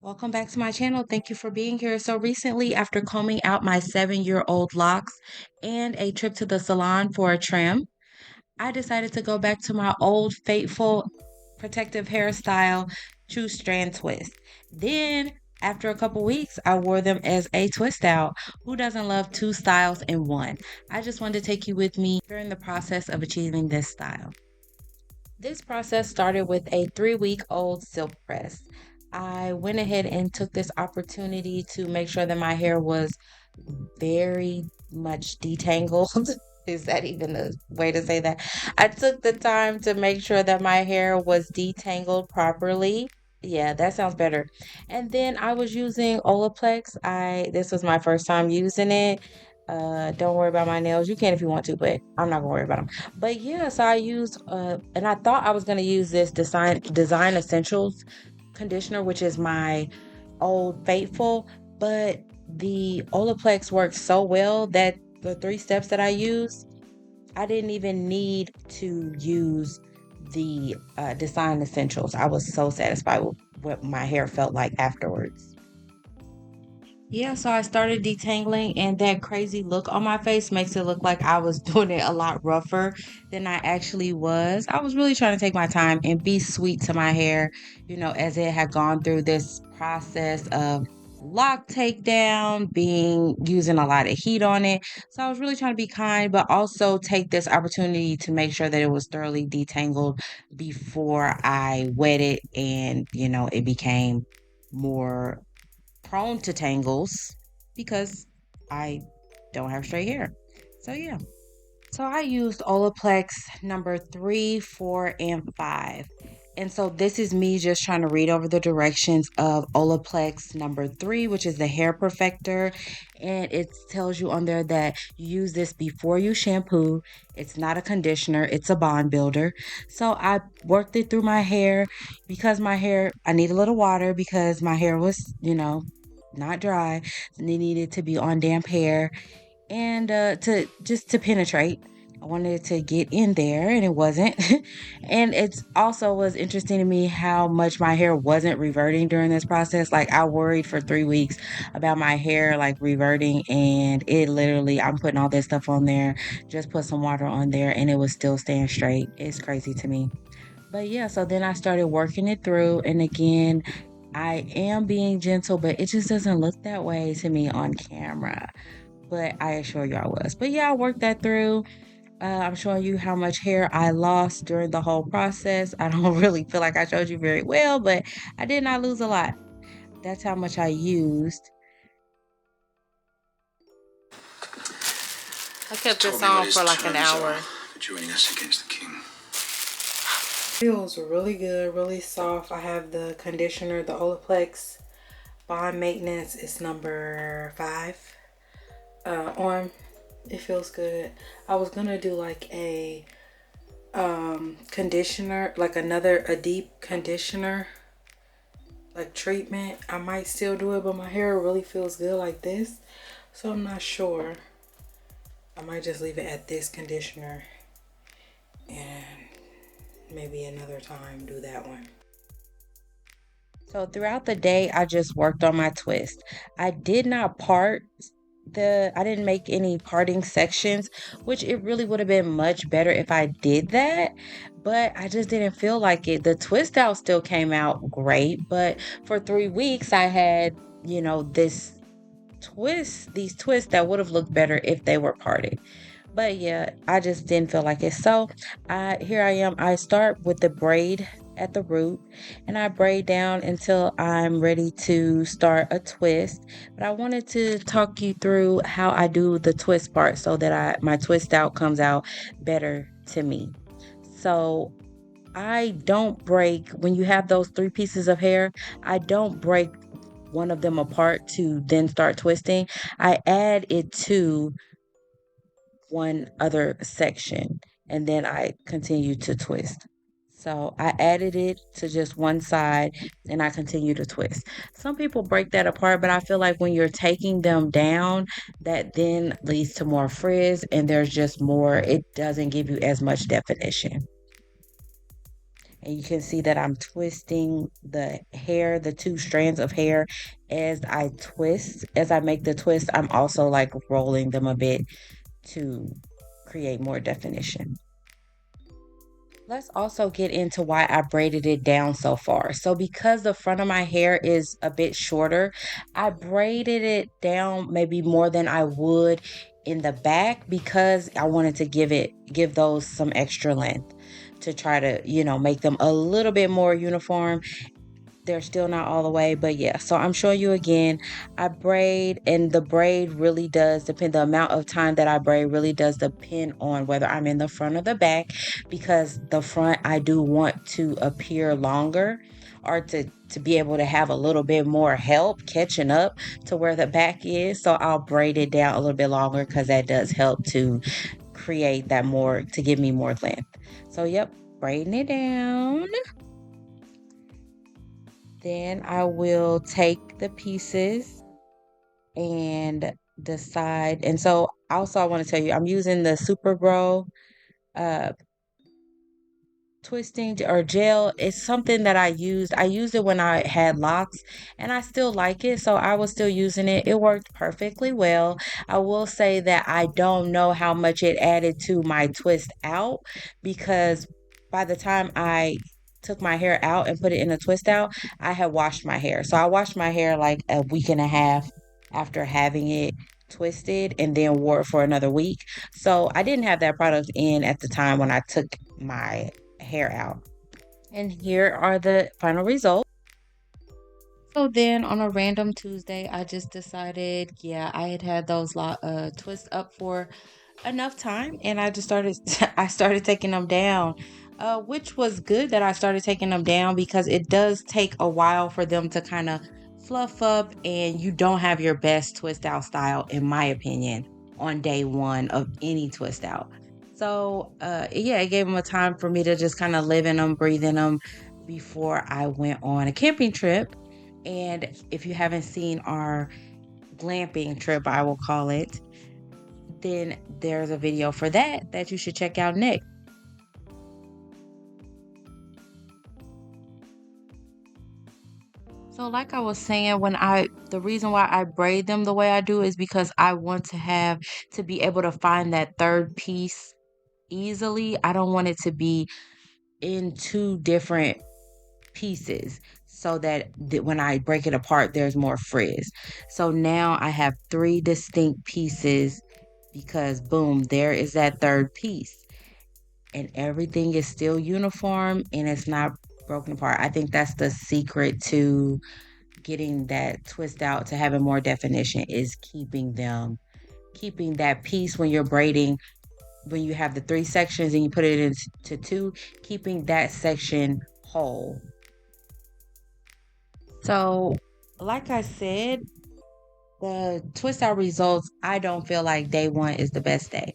Welcome back to my channel. Thank you for being here. So recently, after combing out my 7-year-old locks and a trip to the salon for a trim, I decided to go back to my old faithful protective hairstyle, true strand twist. Then, after a couple weeks, I wore them as a twist out. Who doesn't love two styles in one? I just wanted to take you with me during the process of achieving this style. This process started with a 3-week-old silk press. I went ahead and took this opportunity to make sure that my hair was very much detangled. Is that even a way to say that? I took the time to make sure that my hair was detangled properly. Yeah, that sounds better. And then I was using Olaplex. This was my first time using it. Don't worry about my nails. You can if you want to, but I'm not gonna worry about them. But yeah, so I used and I thought I was gonna use this Design Essentials conditioner, which is my old faithful, but the Olaplex works so well that the 3 steps that I use, I didn't even need to use the Design Essentials. I was so satisfied with what my hair felt like afterwards. Yeah, so I started detangling, and that crazy look on my face makes it look like I was doing it a lot rougher than I actually was. I was really trying to take my time and be sweet to my hair, as it had gone through this process of lock takedown, using a lot of heat on it. So I was really trying to be kind, but also take this opportunity to make sure that it was thoroughly detangled before I wet it and, it became more prone to tangles because I don't have straight hair. So yeah. So I used Olaplex number 3, 4, and 5. And so this is me just trying to read over the directions of Olaplex number 3, which is the hair perfector. And it tells you on there that you use this before you shampoo. It's not a conditioner, it's a bond builder. So I worked it through my hair because I need a little water because my hair was, not dry. And it needed to be on damp hair and to penetrate. I wanted to get in there and it wasn't. And it's also was interesting to me how much my hair wasn't reverting during this process. Like I worried for 3 weeks about my hair like reverting, and I'm putting all this stuff on there, just put some water on there and it was still staying straight. It's crazy to me. But yeah, so then I started working it through, and again, I am being gentle, but it just doesn't look that way to me on camera. But I assure you I was. But yeah, I worked that through. I'm showing you how much hair I lost during the whole process. I don't really feel like I showed you very well, but I did not lose a lot. That's how much I used. I kept this on for like an hour. Joining us against the king. Feels really good, really soft. I have the conditioner, the Olaplex Bond Maintenance is number 5 on. It feels good. I was gonna do like a conditioner, like a deep conditioner like treatment. I might still do it, but my hair really feels good like this, so I'm not sure. I might just leave it at this conditioner and maybe another time do that one. So throughout the day, I just worked on my twist. I did not I didn't make any parting sections, which it really would have been much better if I did that, but I just didn't feel like it. The twist out still came out great, but for 3 weeks I had, these twists that would have looked better if they were parted. But yeah, I just didn't feel like it. So here I am. I start with the braid at the root and I braid down until I'm ready to start a twist. But I wanted to talk you through how I do the twist part so that my twist out comes out better to me. So I don't break, when you have those 3 pieces of hair, I don't break one of them apart to then start twisting. I add it to one other section and then I continue to twist. So I added it to just one side and I continue to twist. Some people break that apart, but I feel like when you're taking them down, that then leads to more frizz and there's just more, it doesn't give you as much definition. And you can see that I'm twisting the hair, the two strands of hair as I twist. As I make the twist, I'm also like rolling them a bit to create more definition. Let's also get into why I braided it down so far. So because the front of my hair is a bit shorter, I braided it down maybe more than I would in the back because I wanted to give those some extra length to try to, make them a little bit more uniform. They're still not all the way, but yeah. So I'm showing you again. I braid, and the braid really does depend. The amount of time that I braid really does depend on whether I'm in the front or the back, because the front I do want to appear longer, or to be able to have a little bit more help catching up to where the back is. So I'll braid it down a little bit longer because that does help to create that more, to give me more length. So yep, braiding it down. Then I will take the pieces and decide. And so also I want to tell you, I'm using the Super Grow uh twisting or gel. Is something that I used it when I had locks, and I still like it, so I was still using it. It worked perfectly well. I will say that I don't know how much it added to my twist out, because by the time I took my hair out and put it in a twist out, I had washed my hair. So I washed my hair like a week and a half after having it twisted, and then wore it for another week. So I didn't have that product in at the time when I took my hair out. And here are the final results. So then on a random Tuesday, I just decided, yeah, I had those twists up for enough time, and I just started I started taking them down. Which was good that I started taking them down, because it does take a while for them to kind of fluff up, and you don't have your best twist out style, in my opinion, on day one of any twist out. So yeah, it gave them a time for me to just kind of live in them, breathe in them before I went on a camping trip. And if you haven't seen our glamping trip, I will call it, then there's a video for that you should check out next. So like I was saying, the reason why I braid them the way I do is because I want to be able to find that third piece easily. I don't want it to be in two different pieces, so that when I break it apart, there's more frizz. So now I have three distinct pieces, because boom, there is that third piece, and everything is still uniform and it's not broken apart. I think that's the secret to getting that twist out, to having more definition, is keeping that piece when you're braiding, when you have the three sections and you put it into two, keeping that section whole. So, like I said, the twist out results, I don't feel like day one is the best day.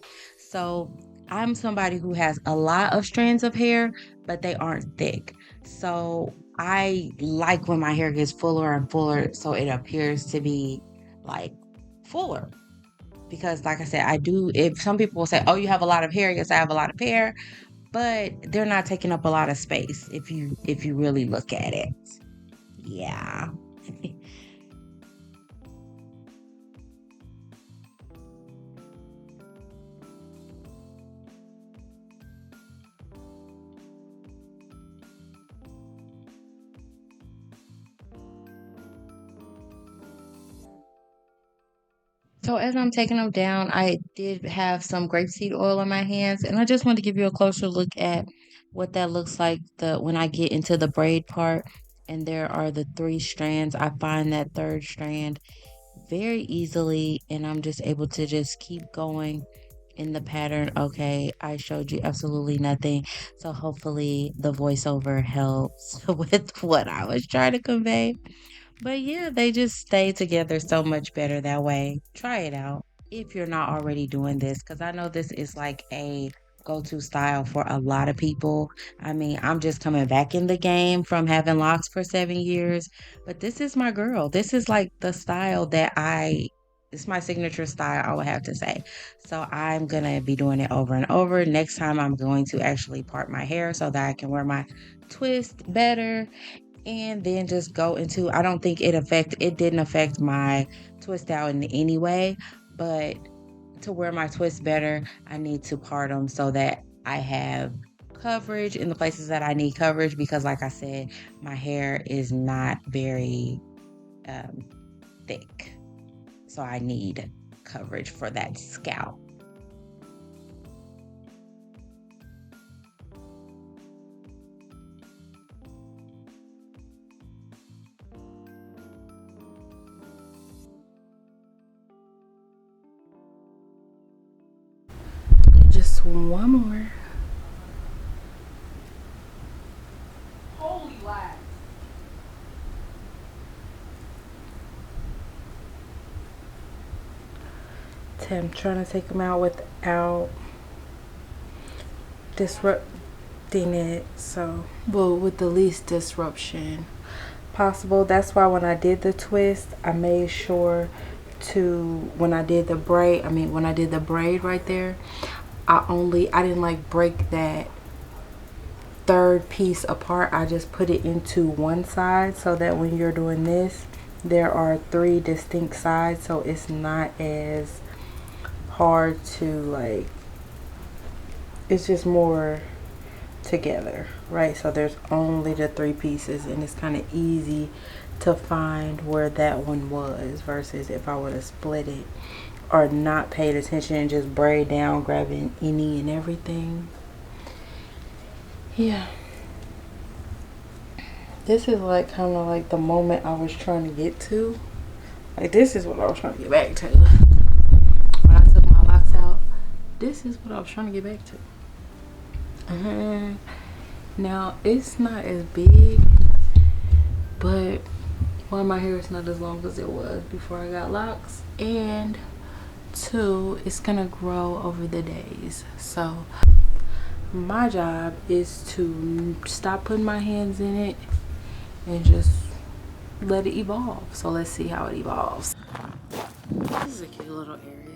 So, I'm somebody who has a lot of strands of hair, but they aren't thick. So, I like when my hair gets fuller and fuller, so it appears to be like fuller. Because, like I said, I do. If some people will say, "Oh, you have a lot of hair," yes, I have a lot of hair, but they're not taking up a lot of space if you really look at it. Yeah. So as I'm taking them down, I did have some grapeseed oil in my hands, and I just want to give you a closer look at what that looks like when I get into the braid part. And there are the three strands. I find that third strand very easily, and I'm just able to just keep going in the pattern. Okay, I showed you absolutely nothing. So hopefully the voiceover helps with what I was trying to convey. But yeah, they just stay together so much better that way. Try it out if you're not already doing this, because I know this is like a go to style for a lot of people. I mean, I'm just coming back in the game from having locks for 7 years, but this is my girl. This is like the style that I it's my signature style, I would have to say. So I'm gonna be doing it over and over. Next time I'm going to actually part my hair so that I can wear my twist better, and then just go into, I don't think it didn't affect my twist out in any way, but to wear my twists better, I need to part them so that I have coverage in the places that I need coverage, because like I said, my hair is not very um, thick. So I need coverage for that scalp. Just one more. Holy wax. I'm trying to take them out without disrupting it. So, well, with the least disruption possible. That's why when I did the twist, I made sure to, when I did the braid right there, I didn't like break that third piece apart. I just put it into one side so that when you're doing this, there are 3 distinct sides, so it's not as hard to like, it's just more together, right? So there's only the 3 pieces, and it's kind of easy to find where that one was, versus if I would have split it or not paid attention and just braid down, grabbing any and everything. Yeah, this is like kind of like the moment I was trying to get to. Like, this is what I was trying to get back to when I took my locks out. This is what I was trying to get back to. Now it's not as big, but one, my hair is not as long as it was before I got locks, and 2, it's gonna grow over the days. So my job is to stop putting my hands in it and just let it evolve. So let's see how it evolves. This is a cute little area.